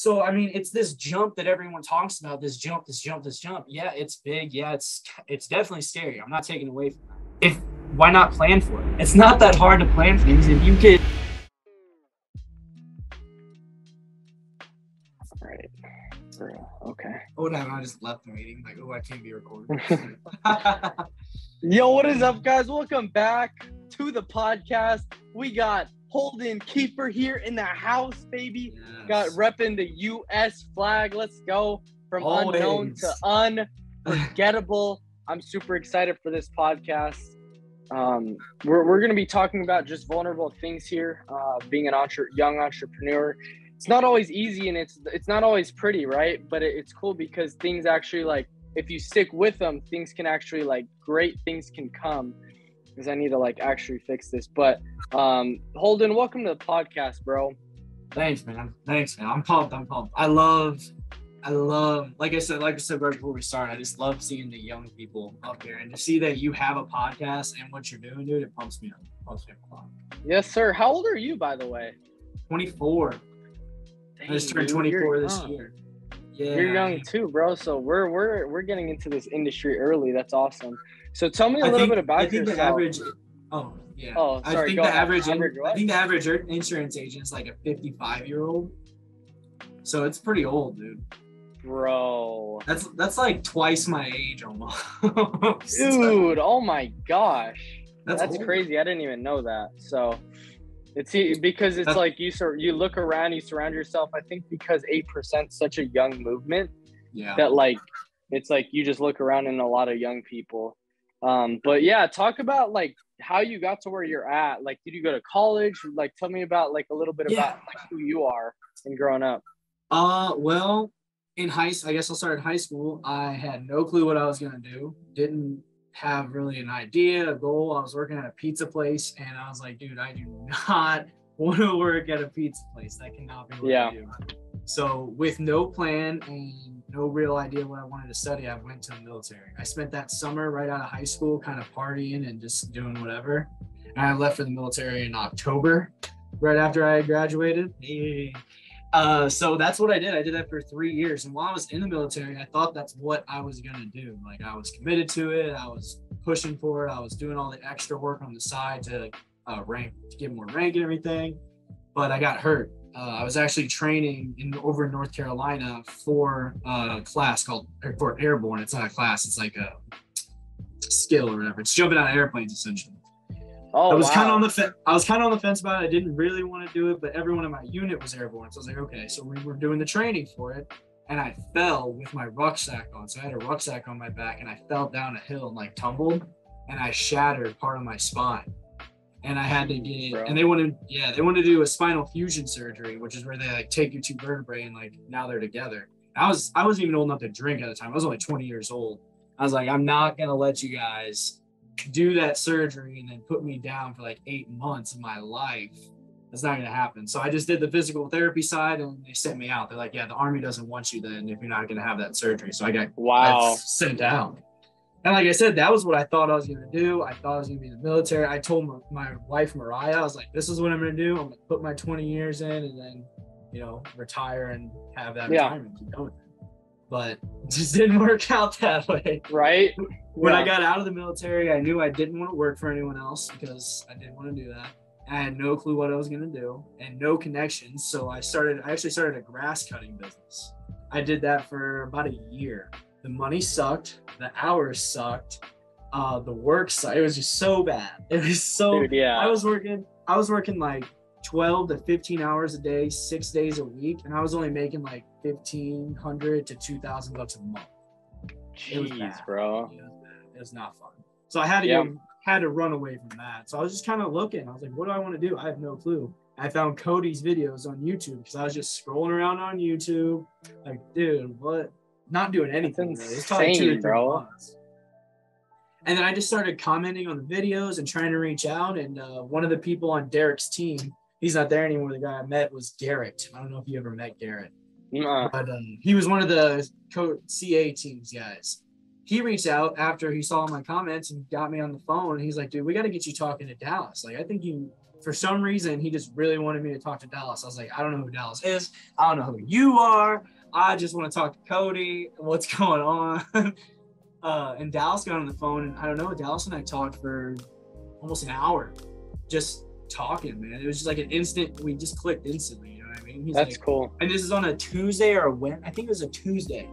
So, I mean, it's this jump that everyone talks about, this jump. Yeah, it's big. Yeah, it's definitely scary. I'm not taking away from that. Why not plan for it? It's not that hard to plan for things. If you could. Right. Okay. Oh, no, I just left the meeting. Like, oh, I can't be recorded. Yo, what is up, guys? Welcome back to the podcast. We got Holden Keeper here in the house, baby. Yes. Got repping the U.S. flag. Let's go from unknown to unforgettable. I'm super excited for this podcast. We're going to be talking about just vulnerable things here. Being an young entrepreneur, it's not always easy and it's not always pretty, right? But it's cool because things actually, like, if you stick with them, things can actually, like, great things can come. Because I need to, like, actually fix this. But Holden, welcome to the podcast, bro. Thanks, man. I'm pumped. I love, like I said right before we started, I just love seeing the young people up here, and to see that you have a podcast and what you're doing, dude, it pumps me up. Yes, sir. How old are you, by the way? 24. Dang, I just turned dude, 24 this year. Yeah. You're young too, bro. So we're getting into this industry early. That's awesome. So tell me a little bit about yourself. The average. Oh yeah. Oh, sorry. I think the average insurance agent is like a 55-year-old. So it's pretty old, dude. Bro. That's like twice my age almost. Dude, oh my gosh. That's old. crazy. I didn't even know that. So it's because it's like you look around, you surround yourself. I think because 8% is such a young movement. Yeah. That, like, it's like you just look around and a lot of young people. But yeah, talk about, like, how you got to where you're at. Like, did you go to college? Like, tell me about, like, a little bit about, like, who you are and growing up. Well, I guess I'll start in high school. I had no clue what I was gonna do. Didn't have really an idea, a goal. I was working at a pizza place, and I was like, dude, I do not want to work at a pizza place. That cannot be what I do. So with no plan and no real idea what I wanted to study, I went to the military. I spent that summer right out of high school kind of partying and just doing whatever. And I left for the military in October, right after I had graduated. So that's what I did. I did that for 3 years. And while I was in the military, I thought that's what I was going to do. Like, I was committed to it. I was pushing for it. I was doing all the extra work on the side to get more rank and everything. But I got hurt. I was actually training over in North Carolina for a class for airborne. It's not a class. It's like a skill or whatever. It's jumping out of airplanes, essentially. Oh, I was kind of on the fence about it. I didn't really want to do it, but everyone in my unit was airborne. So I was like, okay. So we were doing the training for it, and I fell with my rucksack on. So I had a rucksack on my back, and I fell down a hill and, like, tumbled, and I shattered part of my spine. And I had to and they wanted to do a spinal fusion surgery, which is where they, like, take your two vertebrae and, like, now they're together. I wasn't even old enough to drink at the time. I was only 20 years old. I was like, I'm not gonna let you guys do that surgery and then put me down for like 8 months of my life. That's not gonna happen. So I just did the physical therapy side, and they sent me out. They're like, yeah, the Army doesn't want you then if you're not gonna have that surgery. So I got sent out. And like I said, that was what I thought I was going to do. I thought I was going to be in the military. I told my wife, Mariah, I was like, this is what I'm going to do. I'm going to put my 20 years in and then, retire and have that retirement. Keep going. But it just didn't work out that way. Right. When I got out of the military, I knew I didn't want to work for anyone else because I didn't want to do that. I had no clue what I was going to do and no connections. So I actually started a grass cutting business. I did that for about a year. The money sucked. The hours sucked. The work sucked. It was just so bad. It was so. Dude, yeah. I was working like 12 to 15 hours a day, 6 days a week, and I was only making like $1,500 to $2,000 a month. Jeez, it was bad, bro. It was not fun. So I had to run away from that. So I was just kind of looking. I was like, what do I want to do? I have no clue. I found Cody's videos on YouTube because I was just scrolling around on YouTube. Like, dude, what? Not doing anything. That's It's probably 2 or 3 bro. months. And then I just started commenting on the videos and trying to reach out. And one of the people on Derek's team, he's not there anymore. The guy I met was Garrett. I don't know if you ever met Garrett. But he was one of the CA teams guys. He reached out after he saw my comments and got me on the phone. And he's like, dude, we got to get you talking to Dallas. Like, I think you for some reason, he just really wanted me to talk to Dallas. I was like, I don't know who Dallas is. I don't know who you are. I just want to talk to Cody. What's going on? And Dallas got on the phone, and I don't know, Dallas and I talked for almost an hour, just talking, man. It was just like an instant, we just clicked instantly, you know what I mean? He's That's like, cool. And this is on a Tuesday or when? I think it was a Tuesday.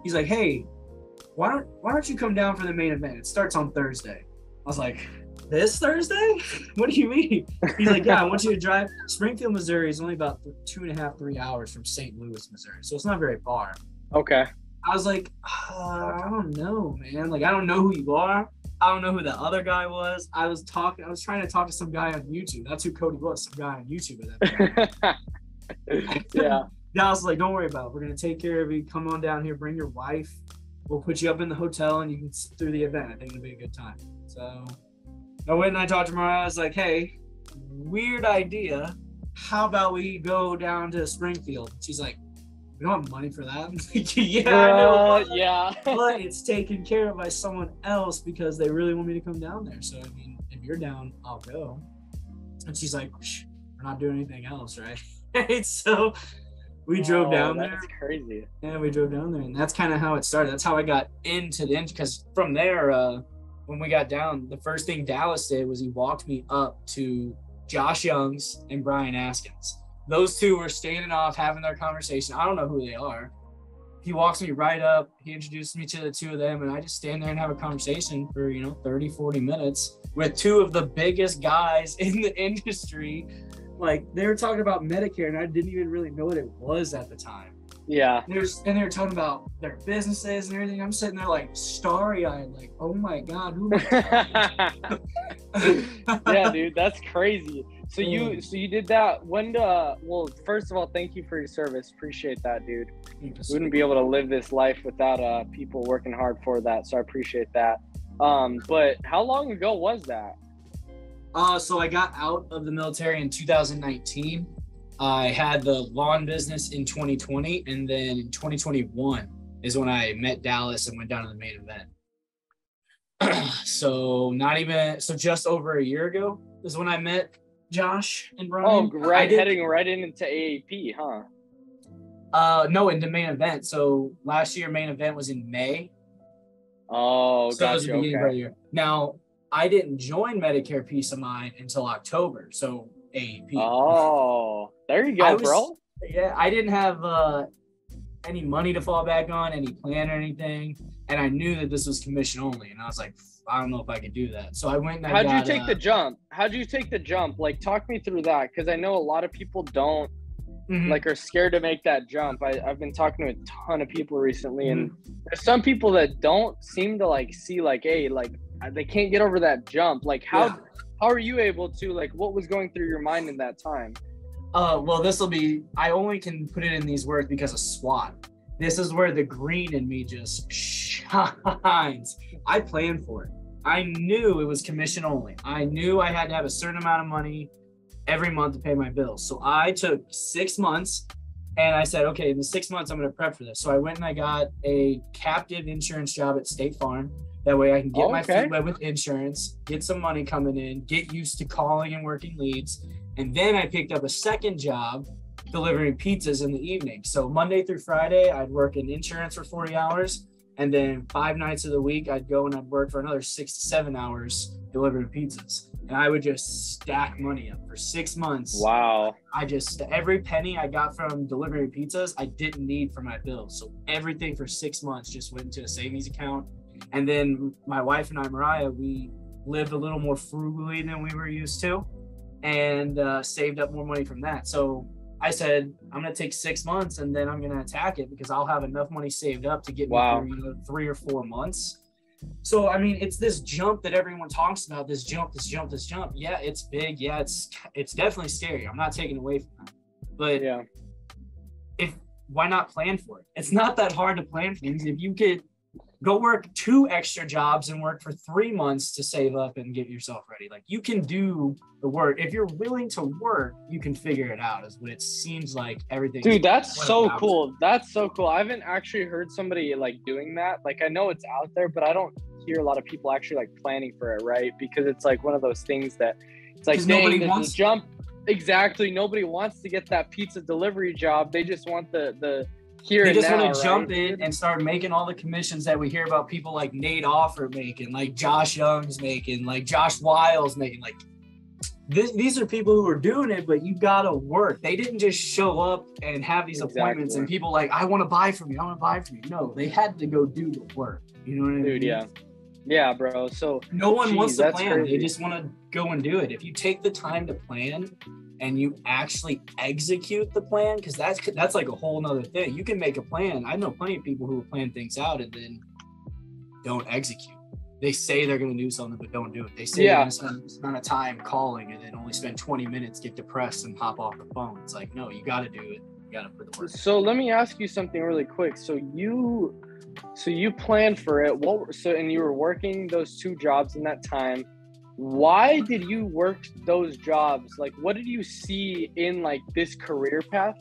He's like, hey, why don't you come down for the main event? It starts on Thursday. I was like, this Thursday? What do you mean? He's like, yeah, I want you to drive. Springfield, Missouri is only about 2.5, 3 hours from St. Louis, Missouri. So it's not very far. Okay. I was like, I don't know, man. Like, I don't know who you are. I don't know who the other guy was. I was trying to talk to some guy on YouTube. That's who Cody was, some guy on YouTube at that time. Yeah. I was like, don't worry about it. We're going to take care of you. Come on down here. Bring your wife. We'll put you up in the hotel and you can sit through the event. I think it'll be a good time. So I went and I talked to Mariah. I was like, hey, weird idea. How about we go down to Springfield? She's like, we don't have money for that. I'm like, yeah, I know. Yeah. But it's taken care of by someone else because they really want me to come down there. So, I mean, if you're down, I'll go. And she's like, we're not doing anything else, right? So we drove down there. That's crazy. Yeah, we drove down there. And that's kind of how it started. That's how I got into the end. Because from there, when we got down, the first thing Dallas did was he walked me up to Josh Young's and Brian Askins. Those two were standing off, having their conversation. I don't know who they are. He walks me right up. He introduced me to the two of them, and I just stand there and have a conversation for, 30, 40 minutes with two of the biggest guys in the industry. Like, they were talking about Medicare, and I didn't even really know what it was at the time. Yeah. And they were talking about their businesses and everything. I'm sitting there, like, starry-eyed, like, oh, my God, who am I talking to? Yeah, dude, that's crazy. So you did that. Well, first of all, thank you for your service. Appreciate that, dude. We wouldn't be able to live this life without people working hard for that. So I appreciate that. But how long ago was that? So I got out of the military in 2019. I had the lawn business in 2020, and then in 2021 is when I met Dallas and went down to the main event. So just over a year ago is when I met Josh and Brian. Oh, heading right into AAP, huh? No, into main event. So last year main event was in May. Oh, so gotcha. It was the beginning of the year. Now, I didn't join Medicare Peace of Mind until October, so AAP. Oh, there you go, bro. Yeah, I didn't have any money to fall back on, any plan or anything, and I knew that this was commission only, and I was like, I don't know if I could do that. So I went and How'd you take the jump? How'd you take the jump? Like, talk me through that, because I know a lot of people don't, are scared to make that jump. I've been talking to a ton of people recently, and there's some people that don't seem to, see, hey, they can't get over that jump. Like, how are you able to, what was going through your mind in that time? Well, I only can put it in these words because of SWAT. This is where the green in me just shines. I planned for it. I knew it was commission only. I knew I had to have a certain amount of money every month to pay my bills. So I took 6 months and I said, okay, in the 6 months, I'm going to prep for this. So I went and I got a captive insurance job at State Farm. That way I can get my feet wet with insurance, get some money coming in, get used to calling and working leads. And then I picked up a second job delivering pizzas in the evening. So Monday through Friday, I'd work in insurance for 40 hours. And then 5 nights of the week, I'd go and I'd work for another 6 to 7 hours delivering pizzas. And I would just stack money up for 6 months. Wow. Every penny I got from delivering pizzas, I didn't need for my bills. So everything for 6 months just went into a savings account. And then my wife and I, Mariah, we lived a little more frugally than we were used to and saved up more money from that. So I said, I'm going to take 6 months and then I'm going to attack it because I'll have enough money saved up to get me through 3 or 4 months. So, I mean, it's this jump that everyone talks about, this jump. Yeah, it's big. Yeah, it's definitely scary. I'm not taking away from that. But why not plan for it? It's not that hard to plan for things. If you could go work 2 extra jobs and work for 3 months to save up and get yourself ready. Like, you can do the work. If you're willing to work, you can figure it out, is what it seems like everything. Dude, that's so cool. That's so cool. I haven't actually heard somebody doing that. I know it's out there, but I don't hear a lot of people actually planning for it, right? Because it's one of those things that It's like, 'Cause dang, nobody there's wants- a jump. Exactly. Nobody wants to get that pizza delivery job. They just want the here They and just now, want to jump right? in and start making all the commissions that we hear about people like Nate Offer making, like Josh Young's making, like Josh Wiles making. Like these are people who are doing it, but you gotta work. They didn't just show up and have these appointments and people like, I want to buy from you. I want to buy from you. No, they had to go do the work. You know what I mean? Dude, yeah. Yeah, bro. So no one wants to plan. Crazy. They just want to go and do it. If you take the time to plan and you actually execute the plan, because that's like a whole nother thing. You can make a plan. I know plenty of people who plan things out and then don't execute. They say they're going to do something, but don't do it. They say they're going to spend this amount of time calling and then only spend 20 minutes, get depressed and hop off the phone. It's like, no, you got to do it. You got to put the work. So let me ask you something really quick. So you planned for it. And you were working those 2 jobs in that time. Why did you work those jobs? Like, what did you see in like this career path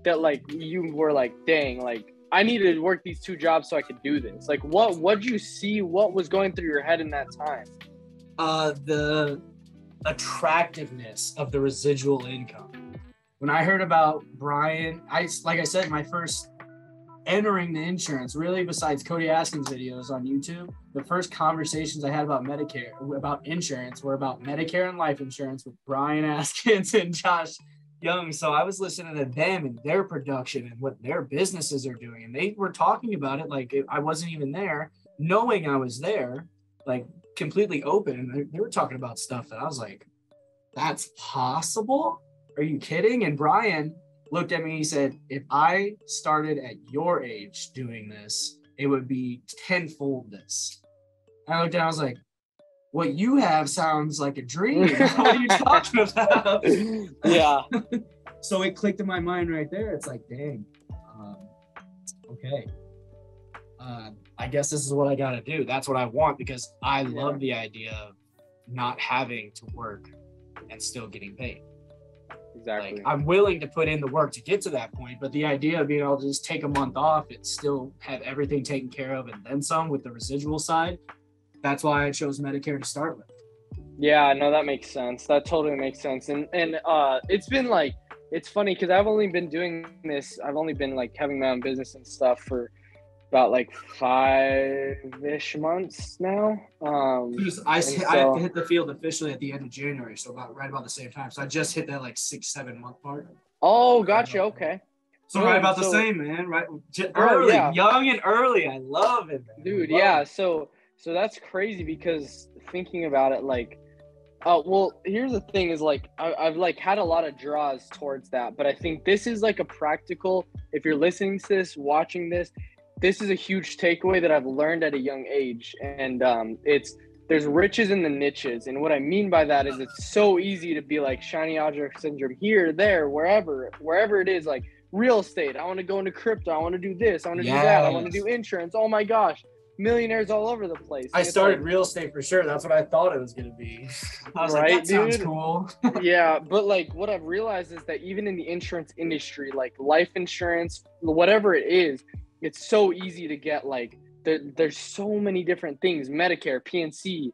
that like you were like, dang, like I needed to work these 2 jobs so I could do this? Like, what'd you see? What was going through your head in that time? The attractiveness of the residual income. When I heard about Brian, like I said, my first entering the insurance, really, besides Cody Askins videos on YouTube, the first conversations I had about insurance were about Medicare and life insurance with Brian Askins and Josh Young. So I was listening to them and their production and what their businesses are doing. And they were talking about it like I wasn't even there, knowing I was there, like completely open. And they were talking about stuff that I was like, that's possible? Are you kidding? And Brian looked at me, he said, if I started at your age doing this, it would be tenfold this. And I looked at it, I was like, what you have sounds like a dream. What are you talking about? Yeah. So it clicked in my mind right there. It's like, dang, okay. I guess this is what I got to do. That's what I want because I love the idea of not having to work and still getting paid. Exactly. Like, I'm willing to put in the work to get to that point, but the idea of being able to just take a month off and still have everything taken care of and then some with the residual side, that's why I chose Medicare to start with. Yeah, no, that makes sense. That totally makes sense. And it's been like, it's funny because I've only been doing this. I've only been like having my own business and stuff for about like 5-ish months now. I have to hit the field officially at the end of January, so right about the same time. So I just hit that like 6-7 month mark. Oh, gotcha. Okay. So right about the same, man. Right, early, young and early. I love it, man. Dude. Yeah. So that's crazy because thinking about it, like, well, here's the thing: is like I've like had a lot of draws towards that, but I think this is like a practical. If you're listening to this, watching this. This is a huge takeaway that I've learned at a young age, and there's riches in the niches. And what I mean by that is it's so easy to be like shiny object syndrome here, there, wherever it is, like real estate. I want to go into crypto. I want to do this. I want to do that. I want to do insurance. Oh my gosh, millionaires all over the place. I started real estate for sure. That's what I thought it was going to be. I was like, that sounds cool. Yeah, but like what I've realized is that even in the insurance industry, like life insurance, whatever it is, it's so easy to get like there's so many different things, Medicare, PNC,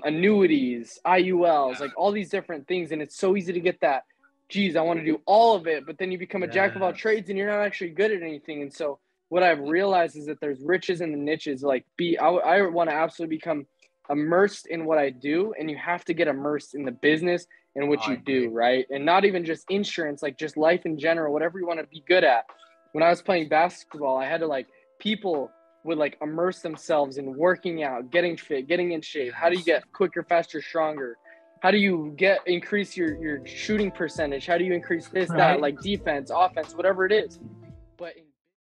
annuities, IULs, like all these different things. And it's so easy to get that, geez, I want to do all of it. But then you become a jack of all trades and you're not actually good at anything. And so what I've realized is that there's riches in the niches. Like I want to absolutely become immersed in what I do. And you have to get immersed in the business in which you do, right? And not even just insurance, like just life in general, whatever you want to be good at. When I was playing basketball, I had to like, people would like immerse themselves in working out, getting fit, getting in shape. How do you get quicker, faster, stronger? How do you increase your shooting percentage? How do you increase this, that, like defense, offense, whatever it is? But